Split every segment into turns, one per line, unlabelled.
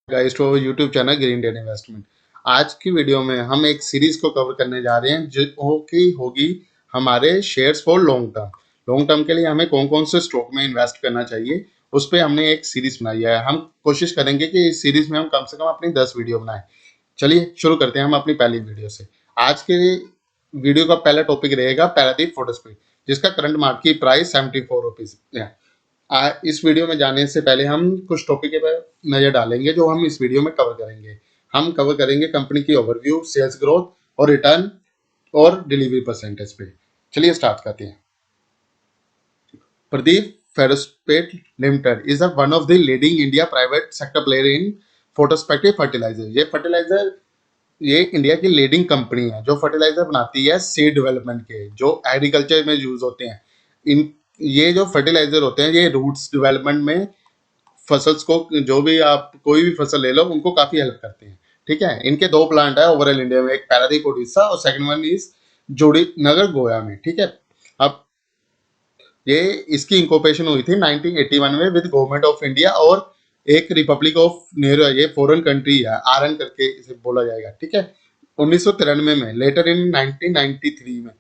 Guys to YouTube channel Green Den Investment. आज की video में हम एक सीरीज को कवर करने जा रहे हैं जो कि होगी हमारे shares for long term. Long term के लिए हमें कौन कौन से स्टॉक में इन्वेस्ट करना चाहिए, उस पर हमने एक सीरीज बनाई है। हम कोशिश करेंगे कि इस सीरीज में हम कम से कम अपनी 10 वीडियो बनाएं। चलिए शुरू करते हैं हम अपनी पहली वीडियो से। आज के वीडियो का पहला टॉपिक रहेगा पैरादीप फोटोस्पेट, जिसका करंट मार्केट प्राइस 74 रुपीज है। इस वीडियो में जाने से पहले हम कुछ टॉपिक पर नजर डालेंगे जो हम इस वीडियो में कवर करेंगे। हम कवर करेंगे कंपनी की ओवरव्यू, सेल्स ग्रोथ और रिटर्न और डिलीवरी परसेंटेज पे। चलिए स्टार्ट करते हैं। Paradeep Phosphates Limited is one of the leading India private sector player in phosphatic fertiliser. ये इंडिया की लीडिंग कंपनी है जो फर्टिलाइजर बनाती है सीड डेवलपमेंट के, जो एग्रीकल्चर में यूज होते हैं। इन ये जो फर्टिलाइजर होते हैं ये रूट्स डेवलपमेंट में फसल्स को, जो भी आप कोई भी फसल ले लो, उनको काफी हेल्प करते हैं। ठीक है, इनके दो प्लांट है ओवरऑल इंडिया में, एक पैरादीप उड़ीसा और सेकंड वन इज जोड़ी नगर गोया में। ठीक है, अब ये इसकी इंकॉर्पोरेशन हुई थी 1981 में विद गवर्नमेंट ऑफ इंडिया, और एक रिपब्लिक ऑफ नेहरू, ये फॉरेन कंट्री है, आरएन करके इसे बोला जाएगा। ठीक है, 1993 में, लेटर इन 1993 में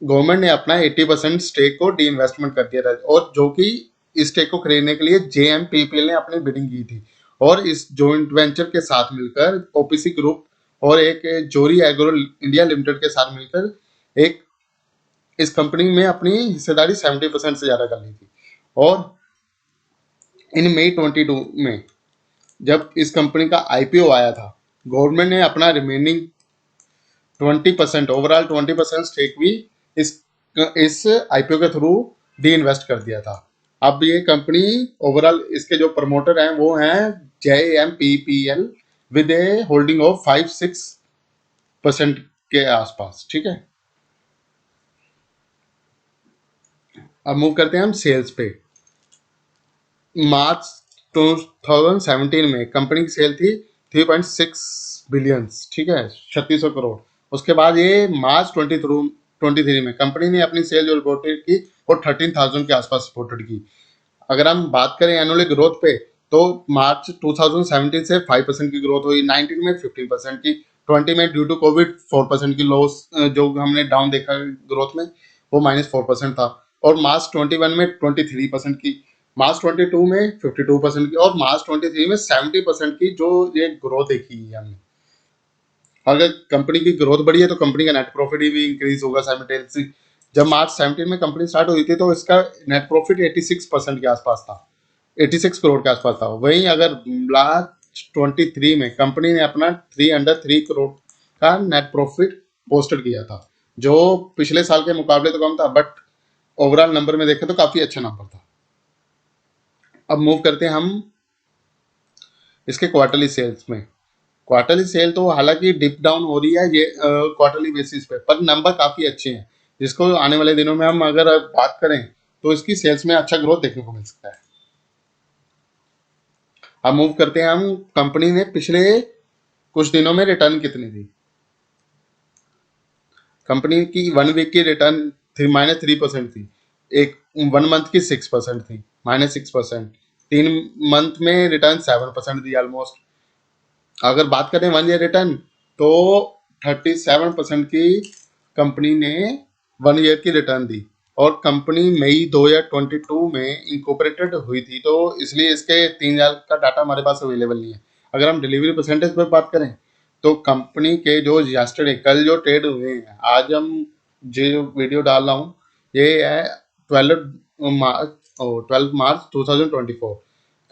गवर्नमेंट ने अपना 80% स्टेक को डी इन्वेस्टमेंट कर दिया था, और जो कि इस स्टेक को खरीदने के लिए जेएमपीपीएल ने अपनी बिडिंग की थी, और इस जॉइंट वेंचर के साथ मिलकर ओपीसी ग्रुप और एक जोरी एग्रो इंडिया लिमिटेड के साथ मिलकर एक इस कंपनी में अपनी हिस्सेदारी 70% से ज्यादा कर ली थी। और इन मई 22 में जब इस कंपनी का आईपीओ आया था, गवर्नमेंट ने अपना रिमेनिंग 20%, ओवरऑल 20% स्टेक भी इस इस आईपीओ के थ्रू डी इन्वेस्ट कर दिया था। अब ये कंपनी ओवरऑल, इसके जो प्रमोटर हैं वो हैं जेएमपीपीएल विद ए होल्डिंग ऑफ 5-6% के आसपास। ठीक है, अब मूव करते हैं हम सेल्स पे। मार्च 2017 में कंपनी की सेल थी 3.6 बिलियन। ठीक है, 3600 करोड़। उसके बाद ये मार्च 23 में कंपनी ने अपनी सेल जो रिपोर्टेड की वो 13,000 के आसपास रिपोर्टेड की। अगर हम बात करें एनुअल ग्रोथ पे, तो मार्च 2017 से 5% की ग्रोथ हुई, 19 में 15% की, 20 में ड्यू टू कोविड 4% की लॉस जो हमने डाउन देखा ग्रोथ में, वो -4% था। और मार्च 21 में 23% की, मार्च 22 में 52% की, और मार्च 23 में 70% की जो ये ग्रोथ देखी है हमने। अगर कंपनी की ग्रोथ बढ़ी है तो कंपनी का नेट प्रॉफिट भी इंक्रीज होगा साइमल्टेनियसली। जब मार्च 17 में कंपनी स्टार्ट हुई थी तो इसका नेट प्रॉफिट 86% के आसपास था, 86 करोड़ के आसपास था। वहीं अगर मार्च 23 में कंपनी ने अपना 303 करोड़ का नेट प्रॉफिट पोस्टेड किया था, जो पिछले साल के मुकाबले तो कम था, बट ओवरऑल नंबर में देखें तो काफी अच्छा नंबर था। अब मूव करते हैं हम इसके क्वार्टरली सेल्स में। क्वार्टरली सेल तो हालांकि डिप डाउन हो रही है ये क्वार्टरली बेसिस पे, पर नंबर काफी अच्छे हैं, जिसको आने वाले दिनों में हम अगर बात करें तो इसकी सेल्स में अच्छा ग्रोथ देखने को मिल सकता है। अब मूव करते हैं हम, कंपनी ने पिछले कुछ दिनों में रिटर्न कितनी दी। कंपनी की 1 वीक की रिटर्न थी -3% थी, एक 1 मंथ की 6% थी, -6%, 3 मंथ में रिटर्न 7% दी ऑलमोस्ट। अगर बात करें 1 ईयर रिटर्न, तो 37% की कंपनी ने 1 ईयर की रिटर्न दी, और कंपनी मई 2022 में इंकॉर्पोरेटेड हुई थी, तो इसलिए इसके 3 साल का डाटा हमारे पास अवेलेबल नहीं है। अगर हम डिलीवरी परसेंटेज पर बात करें तो कंपनी के जो यस्टरडे, कल जो ट्रेड हुए हैं, आज हम जो वीडियो डाल रहा हूँ ये है 12 मार्च 2024।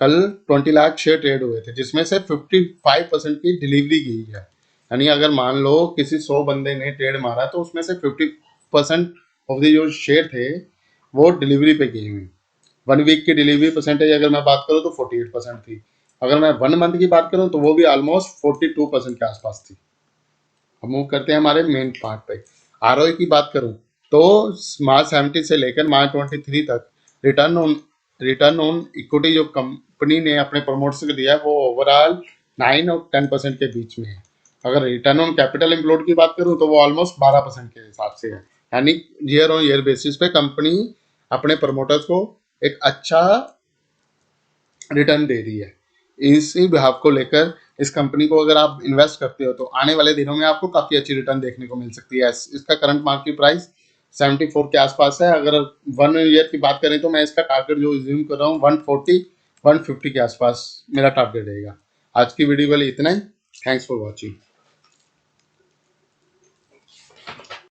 कल 20 लाख शेयर ट्रेड हुए थे, जिसमें से 55% की डिलीवरी की है। यानी अगर मान लो किसी 100 बंदे ने ट्रेड मारा तो उसमें से 50% ऑफ द जो शेयर थे वो डिलीवरी पे गई हुई। 1 वीक की डिलीवरी परसेंटेज अगर मैं बात करूँ तो 48% थी। अगर मैं 1 मंथ की बात करूँ तो वो भी ऑलमोस्ट 42% के आसपास थी। अब मूव करते हैं हमारे मेन पार्ट पे। आरओई की बात करूं तो मार्च 70 से लेकर मार्च 23 तक रिटर्न ऑन इक्विटी जो कंपनी ने अपने प्रमोटर्स को दिया है वो ओवरऑल 9 और 10% के बीच में है। अगर रिटर्न ऑन कैपिटल एम्प्लॉयड की बात करूं तो वो ऑलमोस्ट 12% के हिसाब से है। यानी ईयर ऑन ईयर बेसिस पे कंपनी अपने प्रमोटर्स को एक अच्छा रिटर्न दे रही है। इसी भाव को लेकर इस कंपनी को अगर आप इन्वेस्ट करते हो तो आने वाले दिनों में आपको काफ़ी अच्छी रिटर्न देखने को मिल सकती है। इसका करंट मार्केट प्राइस 74 के आसपास है। अगर 1 ईयर की बात करें तो मैं इसका टारगेट जो ज्यूम कर रहा हूँ 140 150 के आसपास मेरा टारगेट रहेगा। आज की वीडियो के लिए इतना ही। Thanks for watching.